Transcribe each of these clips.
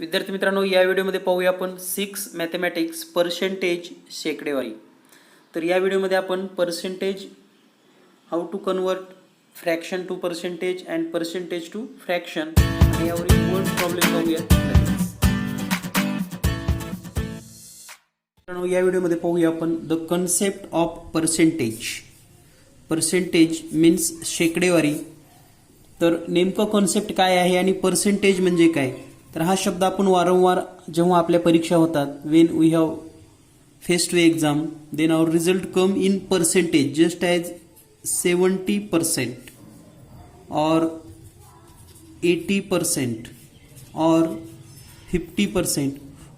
विद्यार्थी मित्रांनो, या व्हिडिओमध्ये पाहूया आपण 6 मॅथमॅटिक्स पर्सेंटेज शेकडेवारी. तर या व्हिडिओमध्ये आपण percentage, how to convert fraction to percentage and percentage to fraction आणि यावरील वर्ड प्रॉब्लेम पाहूया. मित्रांनो, या व्हिडिओमध्ये पाहूया आपण the concept of percentage. Percentage means शेकडेवारी. तर नेमकं कॉन्सेप्ट काय आहे आणि पर्सेंटेज म्हणजे काय, तर हा शब्द आपण वारंवार जेव्हा आपल्या परीक्षा होतात, when we have face to exam, then our result come in percentage just as 70% or 80% or 50%.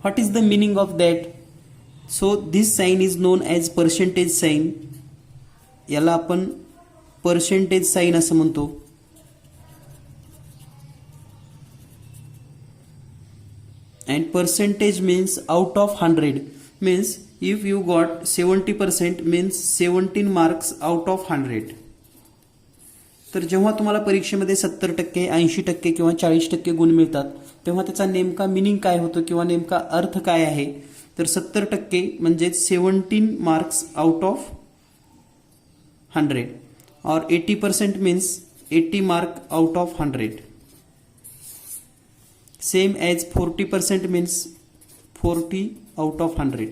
What is the meaning of that? So this sign is known as percentage sign. याला आपण पर्सेंटेज साइन असं म्हणतो. And percentage means out of 100, means if you got 70% means 17 marks out of 100. तर जेव्हा तुम्हाला परीक्षेमध्ये 70%, 80% किंवा 40% गुण मिळतात तेव्हा त्याचा नेमका मिनिंग काय होतो किंवा नेमका अर्थ काय आहे, तर 70% म्हणजे 17 मार्क्स आउट ऑफ 100 और 80% means 80 mark out of 100. Same as 40% means 40 out of 100.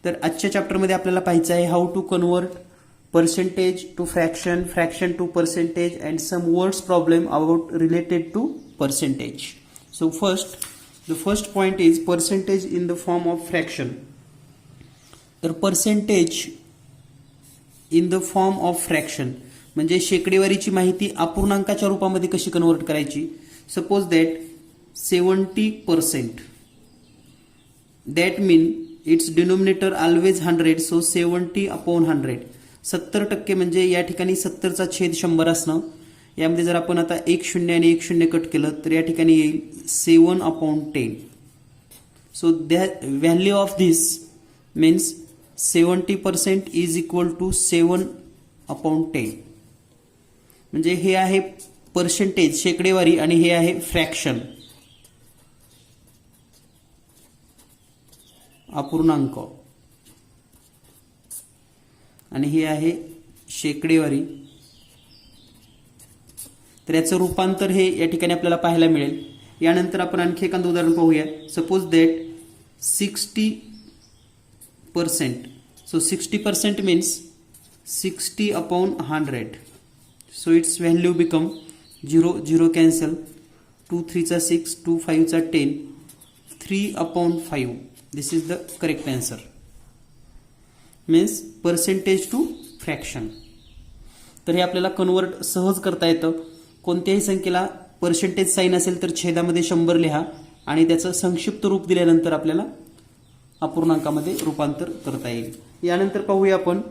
तर आजच्या चॅप्टरमध्ये आपल्याला पाहायचं आहे how to convert percentage to fraction, fraction to percentage and some words problem about related to percentage. So the first point is percentage in the form of fraction. तर percentage in the form of fraction म्हणजे शेकडेवारीची माहिती अपूर्णांकाच्या रूपामध्ये कशी convert करायची. Suppose that 70%, that mean its denominator always 100, so 70 upon 100. 70% म्हणजे या ठिकाणी 70चा छेद 100 असणं. यामध्ये जर आपण आता 1 0 आणि 1 0 कट केलं तर या ठिकाणी येईल 7 upon 10. So the value of this means 70% is equal to 7 upon 10. म्हणजे हे आहे पर्सेंटेज शेकडेवारी आणि हे आहे फ्रॅक्शन अपूर्णांक आणि हे आहे शेकडेवारी. तर याचं रूपांतर हे या ठिकाणी आपल्याला पाहायला मिळेल. यानंतर आपण आणखी एखादं उदाहरण पाहूया. Suppose that 60%, so 60% means 60 upon 100. So it's value become 0 0 cancel, 2 3 चा 6, 2 5 चा 10, 3 upon 5. This is the correct answer. Means percentage to fraction. तर हे आपल्याला कन्वर्ट सहज करता येतं. कोणत्याही संख्येला पर्सेंटेज साइन असेल तर छेदामध्ये 100 लिहा आणि त्याचं संक्षिप्त रूप दिल्यानंतर आपल्याला अपूर्णांकामध्ये रूपांतर करता येईल. यानंतर पाहूया आपण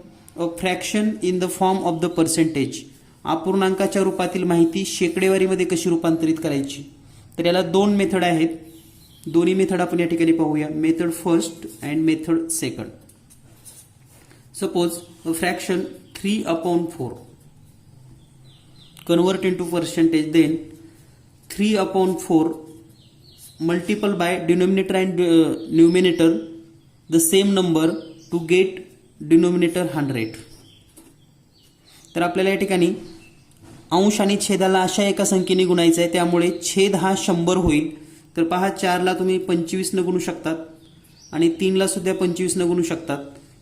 fraction in the form of the percentage. अपूर्णांकाच्या रूपातील माहिती शेकडेवारीमध्ये कशी रूपांतरित करायची. तर याला दोन मेथड आहेत. दोन्ही मेथड आपण या ठिकाणी पाहूया. Method first and method second. Suppose fraction 3 upon 4 convert into percentage. Then 3 upon 4 multiple by denominator and numerator the same number to get denominator 100. तर आपल्याला या ठिकाणी अंश आणि छेदाला अशा एका संख्येने गुणायचं आहे, त्यामुळे छेद हा 100 होईल. तर पहा, 4ला तुम्ही 25 न गुणू शकतात आणि 3ला सुद्धा 25 न गुणू शकतात.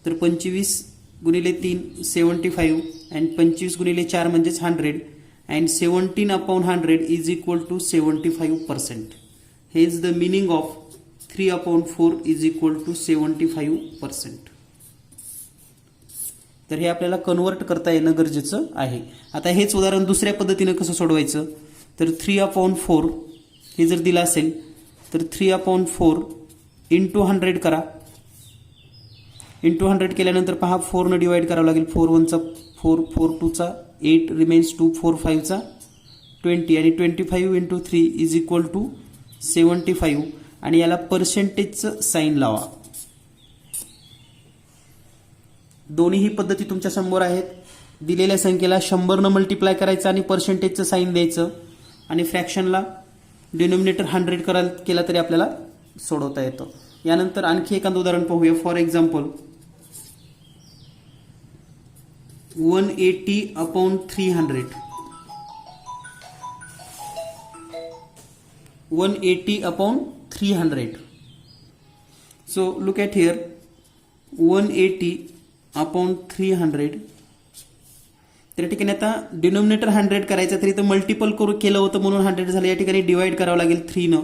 तर 25 गुणिले 3 75 अँड 25 गुणिले 4 म्हणजेच 100 and 17 upon 100 is equal to 75%. हे is the meaning of 3 upon 4 is equal to 75%. तर हे आपल्याला कन्वर्ट करता येणं गरजेचं आहे. आता हेच उदाहरण दुसऱ्या पद्धतीनं कसं सोडवायचं, तर 3 upon 4 हे जर दिलं असेल तर 3 upon 4 इंटू 100 करा. इंटू 100 केल्यानंतर पहा 4 न डिवाइड करावं लागेल. 4 1 चा 4, 4 2 चा 8 रिमेन्स 2, 4 5 चा 20 आणि 25 इंटू 3 इज इक्वल टू 75 आणि याला पर्सेंटेजचं साइन लावा. दोन्हीही पद्धती तुमच्या समोर आहेत. दिलेल्या संख्येला 100 न मल्टिप्लाय करायचं आणि पर्सेंटेजचं साइन द्यायचं आणि फ्रॅक्शनला डिनोमिनेटर 100 केला तरी आपल्याला सोडवता येतं. यानंतर आणखी एखादं उदाहरण पाहूया. For example 180 upon 300. 180 upon 300. So look at here, 180 upon 300. तर या ठिकाणी आता डिनोमिनेटर 100 करायचं, तरी तर मल्टिपल केलं होतं म्हणून 100 झालं. या ठिकाणी डिवाइड करावं लागेल 3 न.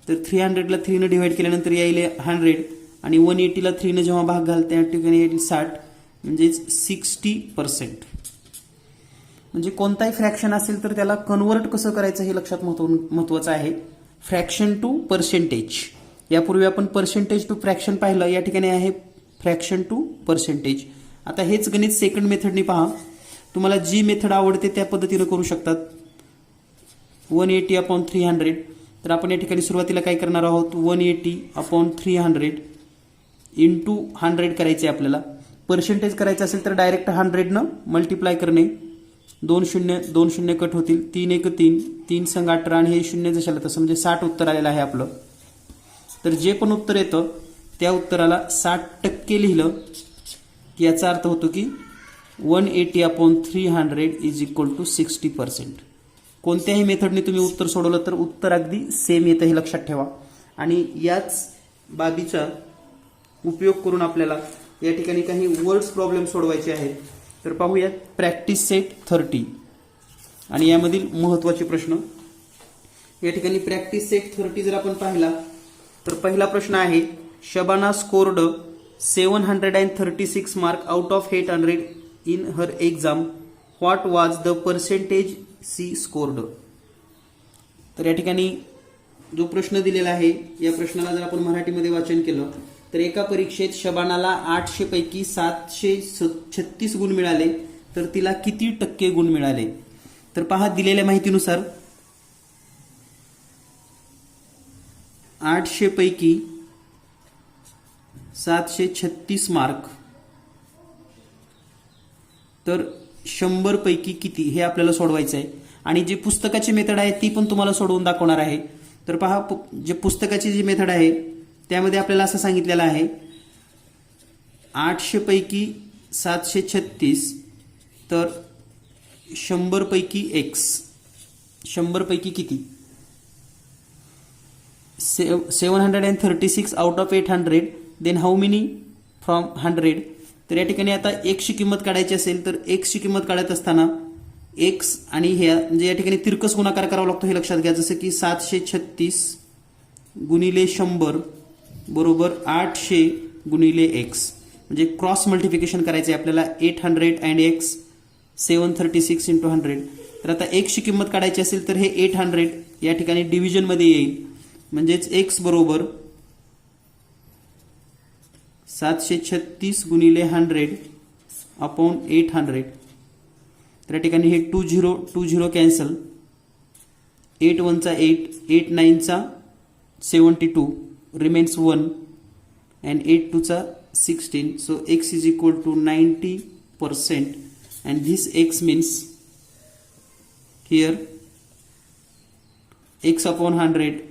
तर 300 ला 3 न डिवाइड केल्यानंतर येईल 100 आणि 180 ला 3 न जेव्हा भाग घाल त्या ठिकाणी येईल 60, म्हणजे 60%. म्हणजे कोणताही फ्रॅक्शन असेल तर त्याला कन्वर्ट कसं करायचं हे लक्षात महत्वाचं आहे. Fraction to percentage. यापूर्वी आपण पर्सेंटेज टू फ्रॅक्शन पाहिलं, या ठिकाणी आहे फ्रॅक्शन टू पर्सेंटेज. आता हेच गणित सेकंड मेथडनी पहा. तुम्हाला जी मेथड आवडते त्या पद्धतीनं करू शकतात. 180 अपॉन 300. तर आपण या ठिकाणी सुरुवातीला काय करणार आहोत, 180 अपॉन 300 इंटू 100 करायचे आपल्याला. पर्सेंटेज करायचं असेल तर डायरेक्ट 100 न मल्टिप्लाय करणे. 2 शून्य कट होतील. 3 1 3, 3 संग 18 आणि हे शून्य जशाला तसं, म्हणजे 60 उत्तर आलेलं आहे आपलं. तर जे पण उत्तर येतं त्या उत्तराला 60% लिहिलं की याचा अर्थ होतो की 180 अपॉन 300 इज इक्वल टू 60%. कोणत्याही मेथडने तुम्ही उत्तर सोडवलं तर उत्तर अगदी सेम येतं, हे लक्षात ठेवा. आणि याच बाबीचा उपयोग करून आपल्याला या ठिकाणी काही वर्ड्स प्रॉब्लेम सोडवायचे आहेत. तर पाहूयात प्रॅक्टिस सेट 30 आणि यामधील महत्त्वाचे प्रश्न. या ठिकाणी प्रॅक्टिस सेट 30 जर आपण पाहिला तर पहिला प्रश्न आहे, Shabana scored 736 mark out of 800 in her exam. What was the percentage she scored. तर या ठिकाणी जो प्रश्न दिलेला आहे या प्रश्नाला जर आपण मराठीमध्ये वाचन केलं तर एका परीक्षेत शबानाला 800 पैकी 736 गुण मिळाले, तर तिला किती टक्के गुण मिळाले. तर पहा, दिलेल्या माहितीनुसार 800 पैकी 736 मार्क, तर 100 पैकी किती हे आपल्याला सोडवायचं आहे. आणि जी पुस्तकाची मेथड आहे ती पण तुम्हाला सोडवून दाखवणार आहे. तर पहा, जे पुस्तकाची जी मेथड आहे त्यामध्ये आपल्याला असं सांगितलेलं आहे, 800 पैकी 736, तर 100 पैकी x. 100 पैकी किती, 736 out of 800, then how many from 100. तर या ठिकाणी आता x ची किंमत काढायची असेल तर x ची किंमत काढत असताना x आणि हे म्हणजे या ठिकाणी तिरकस गुणाकार करावा लागतो, हे लक्षात घ्या. जसं की 736 गुणिले 100 बरोबर 800 गुणिले x, म्हणजे क्रॉस मल्टिप्लिकेशन करायचे आपल्याला. 800 अँड x 736 इंटू 100. तर आता x ची किंमत काढायची असेल तर हे 800 या ठिकाणी डिव्हिजन मध्ये येईल, म्हणजेच x बरोबर 736 गुणिले 100 अपॉन 800. तर या ठिकाणी हे 20 कॅन्सल. 8 1 चा 8, 8 9 चा 72, remains 1 and 8 2 चा 16. So x is equal to 90%, and this x means here x upon 100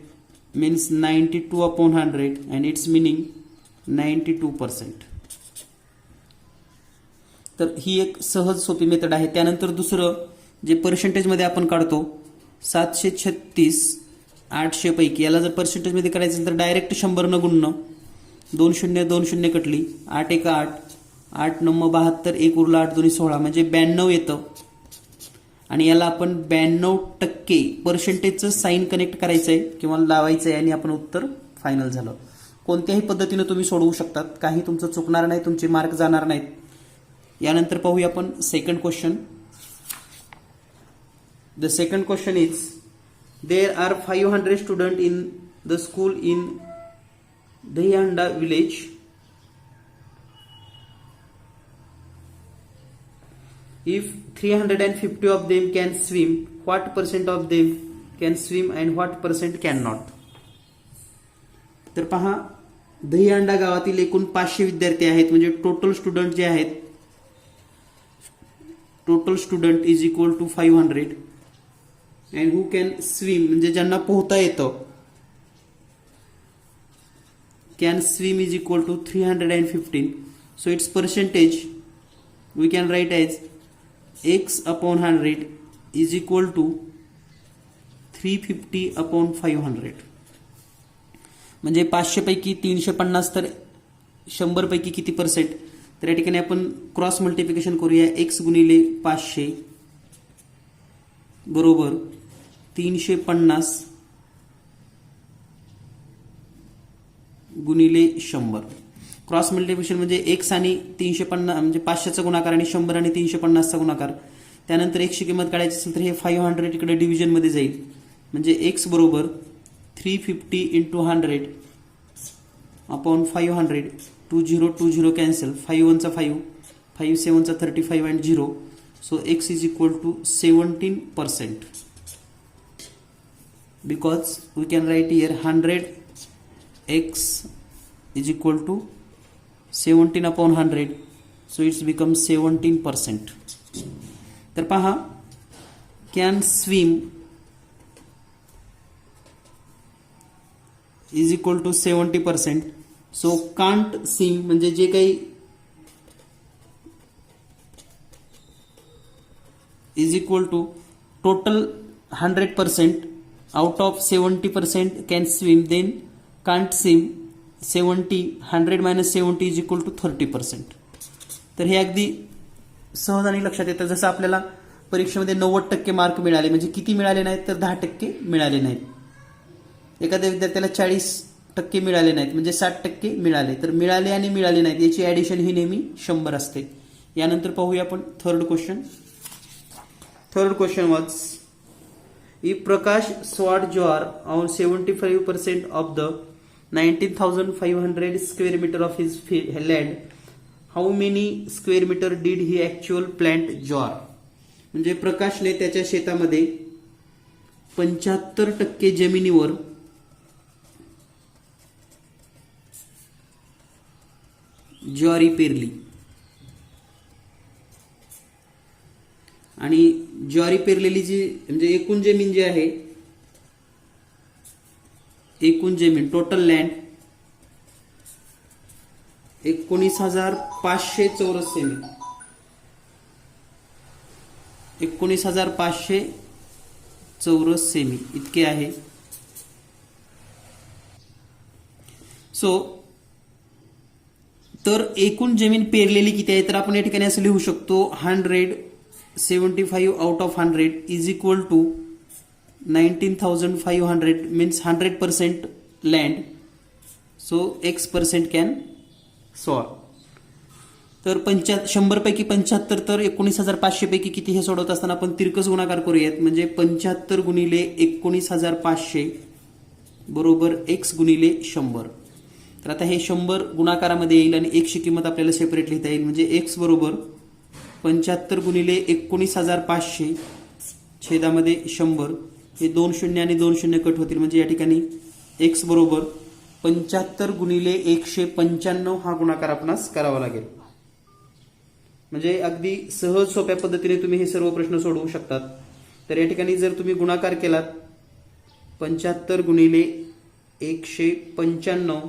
means 92 upon 100, and its meaning 92%. तर ही एक सहज सोपी मेथड आहे. त्यानंतर दुसरं जे पर्सेंटेज मध्ये आपण काढतो, 736 800 पैकी, याला जर पर्सेंटेज मध्ये करायचं असेल तर डायरेक्ट 100 न गुणणं. 2 शून्य कटली, 8 1 8, 8 9 72, 1 उरला 8 2 16, म्हणजे 92 येतं. आणि याला आपण 92% पर्सेंटेजचं साईन कनेक्ट करायचं आहे किंवा लावायचं आहे आणि आपण उत्तर फायनल झालं. कोणत्याही पद्धतीने तुम्ही सोडवू शकतात, काही तुमचं चुकणार नाही, तुमचे मार्क जाणार नाहीत. यानंतर पाहूया आपण second question. The second question is, there are 500 students in the school in Dahihanda village. If 350 of them can swim, what percent of them can swim and what percent cannot? तर पहा, दहीहंडा गावातील एकूण 500 विद्यार्थी आहेत, म्हणजे टोटल स्टुडंट जे आहेत, total student is equal to 500. And who can swim म्हणजे ज्यांना पोहता येतं, can swim is equal to 315. So it's percentage we can write as x/100 is equal to 350/500. म्हणजे 500 पैकी 350 तर 100 पैकी किती पर्सेंट? तर या ठिकाणी आपण क्रॉस मल्टिप्लिकेशन करूया. x गुणिले 500 बरोबर 350 गुणिले 100. क्रॉस मल्टिप्लिकेशन म्हणजे x आणि 350 म्हणजे 500चा गुणाकार आणि 100 आणि 350चा गुणाकार. त्यानंतर x ची किंमत काढायची असेल तर हे 500 इकडे डिव्हिजनमध्ये जाईल. म्हणजे x बरोबर 350 × 100/500. 20 कॅन्सल. 5 1 चा 5, 5 7 चा 35 and 0. So x is equal to 17%. Because we can write here 100x is equal to 17/100. So it's become 17%. तर पहा, can swim is equal to 70%. So can't swim म्हणजे जे काही is equal to total 100% out of 70% can swim, then can't swim 70, 100 minus 70 is equal to 30%. तर हे अगदी सहजाने लक्षात येतं. जसं आपल्याला परीक्षेमध्ये 90% मार्क मिळाले म्हणजे किती मिळाले नाहीत तर 10% मिळाले नाहीत. एखाद्या विद्यार्थ्याला 40% मिळाले नाहीत म्हणजे 60% मिळाले. तर मिळाले आणि मिळाले नाहीत याची ॲडिशन ही नेहमी 100 असते. यानंतर पाहूया आपण third question. Third question was, if Prakash sowed jowar on 75% of the 19,500 square meter of his land, how many square meter did he actual plant jowar? म्हणजे प्रकाशने त्याच्या शेतामध्ये 75% जमिनीवर ज्वारी पेरली. आणि ज्वारी पेरलेली जी म्हणजे एकूण जमीन जी आहे, एकूण जमीन टोटल लँड 19,500 चौरस सेमी. 19,500 चौरस सेमी इतके आहे. सो तर एकूण जमीन पेरलेली किती आहे तर आपण या ठिकाणी असं लिहू शकतो 175 out of 100 is equal to 19,500 means 100% land. So x% can sow. तर 100 पैकी 75 तर 19,500 पैकी किती हे सोडवत असताना आपण तिरकस गुणाकार करूयात. म्हणजे 75 गुणिले 19,500 बरोबर x गुणिले 100. तर आता हे 100 गुणाकारामध्ये येईल आणि x ची किंमत आपल्याला सेपरेट लिहिता येईल. म्हणजे x बरोबर 75 गुणिले 19,500 छेदामध्ये 100. हे 2 शून्य आणि 2 शून्य कट होतील. म्हणजे या ठिकाणी x बरोबर 75 गुणिले 195 हा गुणाकार आपणास करावा लागेल. म्हणजे अगदी सहज सोप्या पद्धतीने तुम्ही हे सर्व प्रश्न सोडवू शकतात. तर या ठिकाणी जर तुम्ही गुणाकार केलात 75 गुणिले 195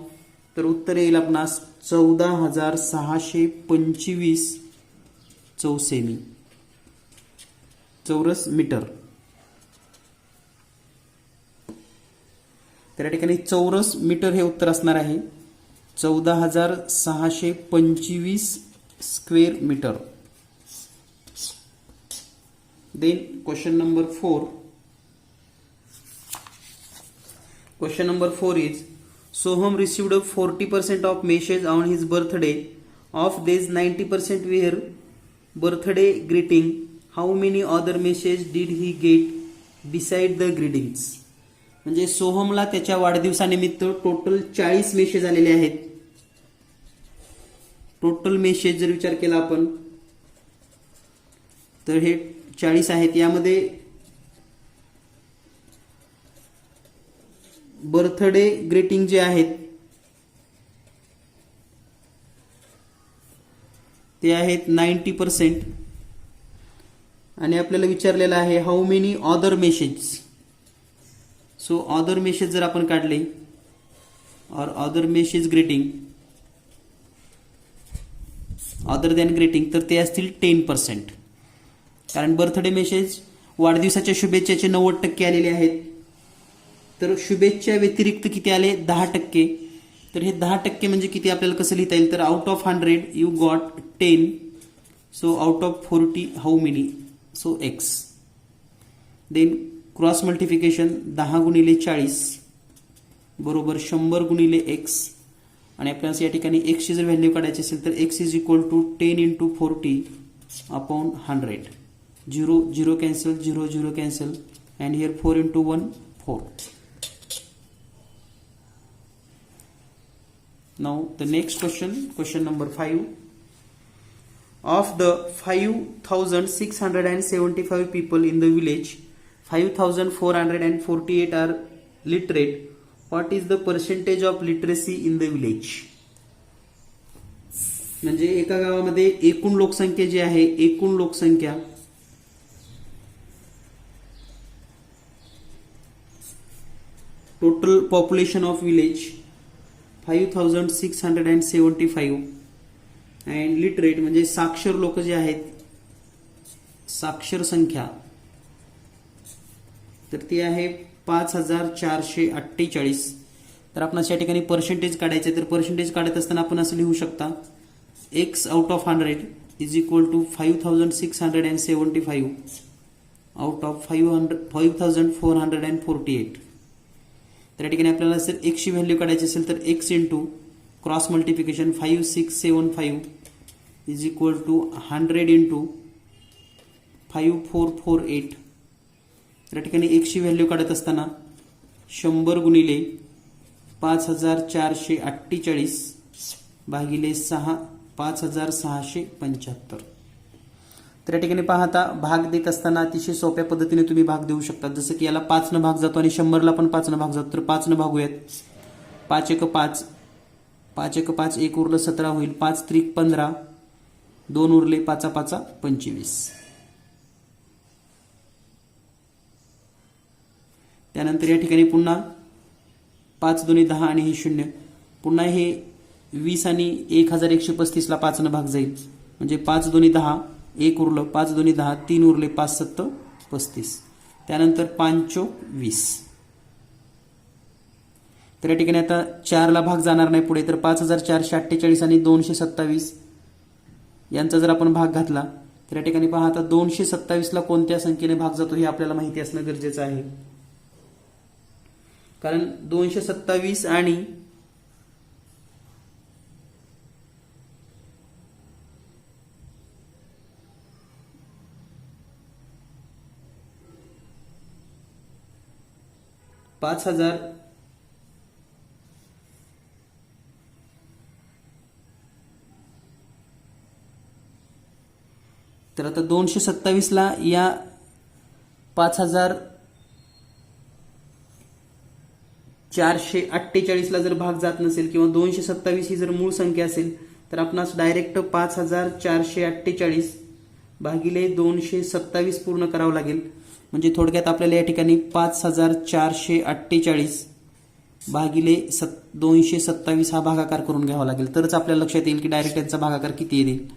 तर उत्तर येईल आपणास 14,625 चौसेमी चौरस मीटर. तर या ठिकाणी चौरस मीटर हे उत्तर असणार आहे. 14,625 square metre. Then question number 4. Question number 4 is, Soham received 40% of message on his birthday. Of these 90% were birthday greeting. How many other messages did he get beside the greetings? म्हणजे सोहमला त्याच्या वाढदिवसानिमित्त total 40 message आलेले आहेत. Total message जर विचार केला आपण तर हे 40 आहेत. यामध्ये बर्थडे ग्रीटिंग जे आहेत ते आहेत 90%. आणि आपल्याला विचारलेलं आहे how many other message. So other message जर आपण काढले और other message greeting other than greeting तर ते असतील 10%. कारण बर्थडे मेसेज वाढदिवसाच्या शुभेच्छाचे 90% आलेले आहेत. तर शुभेच्छा व्यतिरिक्त किती आले 10%. तर हे 10% म्हणजे किती आपल्याला कसं लिहिता येईल तर out of 100 you got 10. So out of 40 how many. So x. Then cross multiplication 10 गुणिले 40 बरोबर 100 गुणिले एक्स. आणि आपल्याला या ठिकाणी एक्सची जर व्हॅल्यू काढायची असेल तर x is equal to 10 into 40 upon 100. 0 0 cancel 0 0 cancel and here 4 into 1 4. Now the next question number 5. Of the 5,675 people in the village, 5,448 are literate. What is the percentage of literacy in the village? म्हणजे एका गावामध्ये एकूण लोकसंख्या जी आहे एकूण लोकसंख्या total population of village 5,675 and literate म्हणजे साक्षर लोक जे आहेत साक्षर संख्या तर ती आहे 5,448. तर आपण या ठिकाणी पर्सेंटेज काढायचे तर पर्सेंटेज काढत असताना आपण असं लिहू शकता x out of 100 is equal to 5,675 out of 5,448. तर या ठिकाणी आपल्याला जर एक्सची व्हॅल्यू काढायची असेल तर x into cross multiplication 5,675 is equal to 100 into 5,448. या ठिकाणी एक्सची व्हॅल्यू काढत असताना 100 गुणिले 5,448 भागिले 5,675. तर या ठिकाणी पाहता भाग देत असताना अतिशय सोप्या पद्धतीने तुम्ही भाग देऊ शकता. जसं की याला 5 न भाग जातो आणि 100ला पण 5 न भाग जातो. तर 5 न भागूयात. 5 एक 5 5 एक 5 1 उरलं 17 होईल. 5 त्रिक 15 2 उरले 5 5 25. त्यानंतर या ठिकाणी पुन्हा 5 दोन्ही 10 आणि हे 0. पुन्हा हे 20 आणि 1,135ला 5 न भाग जाईल. म्हणजे 5 दोन्ही 10 1 उरलं 5 दोन्ही 10 3 उरले 5 7 35. त्यानंतर 5 चौक 20. तर या ठिकाणी आता 4ला भाग जाणार नाही पुढे. तर 5,448 आणि 227 यांचा जर आपण भाग घातला तर या ठिकाणी पहा आता 227ला कोणत्या संख्येने भाग जातो हे आपल्याला माहिती असणं गरजेचं आहे. कारण 227 आणि 5,000 तर आता 227ला या 5,448ला जर भाग जात नसेल किंवा 227 ही जर मूळ संख्या असेल तर आपणास डायरेक्ट 5,448 भागिले 227 पूर्ण करावं लागेल. म्हणजे थोडक्यात आपल्याला या ठिकाणी 5,448 भागिले 227 हा भागाकार करून घ्यावा लागेल. तरच आपल्याला लक्षात येईल की डायरेक्ट यांचा भागाकार किती येईल.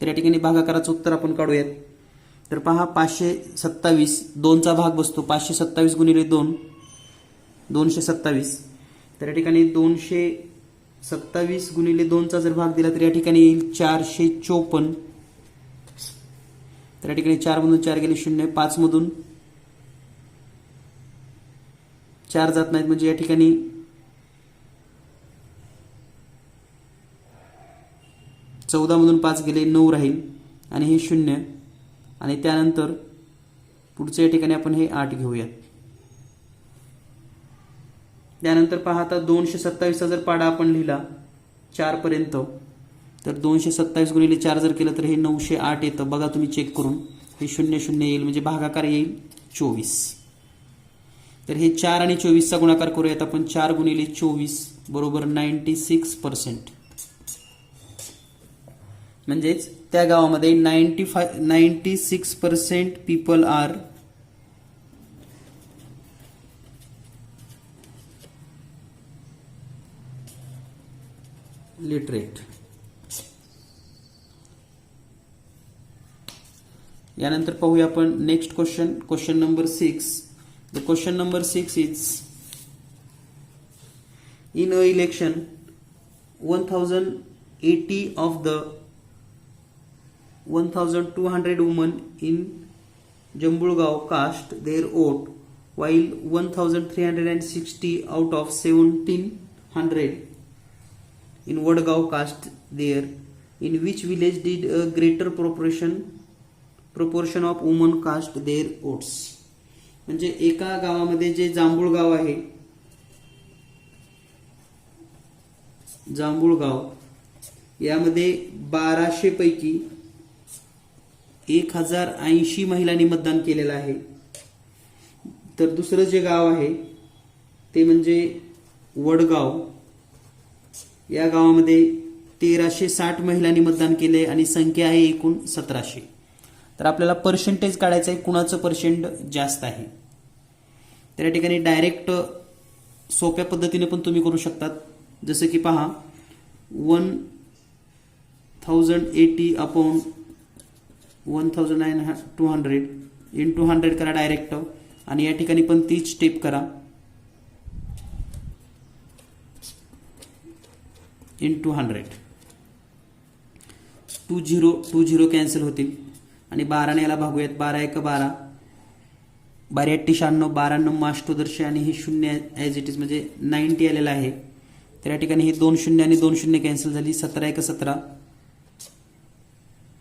तर या ठिकाणी भागाकाराचं उत्तर आपण काढूयात. तर पहा 527 2चा भाग बसतो. 527 गुणिले 2 227. तर या ठिकाणी 227 गुणिले 2चा जर भाग दिला तर या ठिकाणी येईल 454. तर या ठिकाणी 4 मधून 4 गेले 0. 5 मधून 4 जात नाहीत म्हणजे या ठिकाणी 14 मधून 5 गेले 9 राहील आणि हे 0 आणि त्यानंतर पुढच्या या ठिकाणी आपण हे 8 घेऊयात. त्यानंतर पहा आता 227चा जर पाडा आपण लिहिला 4 पर्यंत तर 227 गुणिले 4 जर केलं तर हे 908 येतं. बघा तुम्ही चेक करून हे 0 0 येईल म्हणजे भागाकार येईल 24. तर हे 4 आणि 24चा गुणाकार करूयात आपण. 4 गुणिले 24 बरोबर 96%. म्हणजेच त्या गावामध्ये 96% पीपल आर लिटरेट. यानंतर पाहूया आपण next question number 6. The question number 6 is in a election 1080 of the 1200 women in Jambulgaon cast their vote while 1360 out of 1700 in Wadgaon cast there. In which village did a greater proportion of women cast their votes? म्हणजे एका गावामध्ये जे जांभूळगाव आहे, जांभूळगाव यामध्ये 1200 पैकी 1080 महिलांनी मतदान केलेलं आहे. तर दुसरं जे गाव आहे ते म्हणजे वडगाव, या गावामध्ये 1360 महिलांनी मतदान केले आणि संख्या आहे एकूण 1700. तर आपल्याला पर्सेंटेज काढायचं आहे, कुणाचं पर्सेंट जास्त आहे. तर या ठिकाणी डायरेक्ट सोप्या पद्धतीने पण तुम्ही करू शकतात. जसं की पहा 1080 अपॉन 1200 इंटू 100 करा डायरेक्ट, आणि या ठिकाणी पण तीच स्टेप करा इंटू 100. 20 कॅन्सल होतील आणि 12 ने याला भागूयात. 12 1 12, 12 8 96, 12 9 अष्टोदर्श आणि हे 0 ॲज इट इज म्हणजे 90 आलेलं आहे. तर या ठिकाणी हे 2 0 आणि 2 0 कॅन्सल झाली. 17 1 17,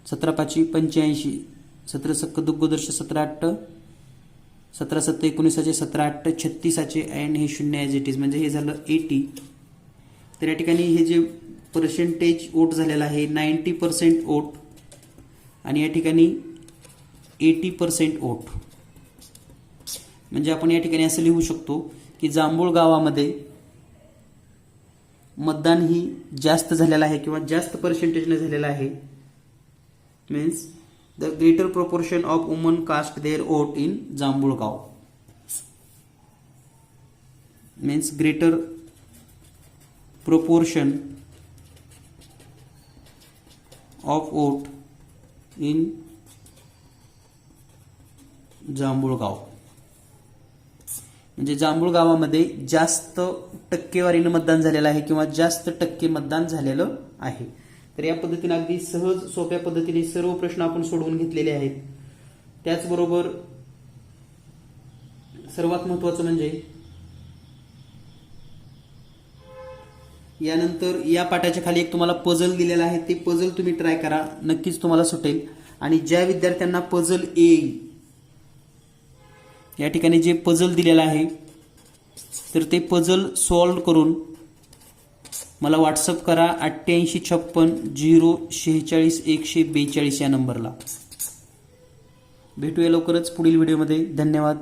17 5 85, 17 सक दुग्गोदर्श 17 8, 17 7 19, 17 8 36 अँड हे 0 ॲज इट इज म्हणजे हे झालं 80. तर या ठिकाणी हे जे पर्सेंटेज वोट झालेला आहे 90% वोट आणि या ठिकाणी 80% वोट. म्हणजे आपण या ठिकाणी असं लिहू शकतो की जांभूळ गावामध्ये मतदान ही जास्त झालेलं आहे किंवा जास्त पर्सेंटेजने झालेलं आहे. Means the greater proportion of woman cast their vote in Jambhulgaon. Means greater proportion of vote in Jambhulgaon. म्हणजे जांभूळ गावामध्ये जास्त टक्केवारीने मतदान झालेलं आहे किंवा जास्त टक्के मतदान झालेलं आहे. तर या पद्धतीने अगदी सहज सोप्या पद्धतीने सर्व प्रश्न आपण सोडवून घेतलेले आहेत. त्याचबरोबर सर्वात महत्त्वाचं म्हणजे यानंतर या पाठाच्या खाली एक तुम्हाला पझल दिलेला आहे, ते पझल तुम्ही ट्राय करा, नक्कीच तुम्हाला सुटेल. आणि ज्या विद्यार्थ्यांना पझल येईल, या ठिकाणी जे पझल दिलेलं आहे तर ते पझल सॉल्व्ह करून मला व्हॉट्सअप करा 8856 046 142 या नंबरला. भेटूया लवकरच पुढील व्हिडिओमध्ये. धन्यवाद.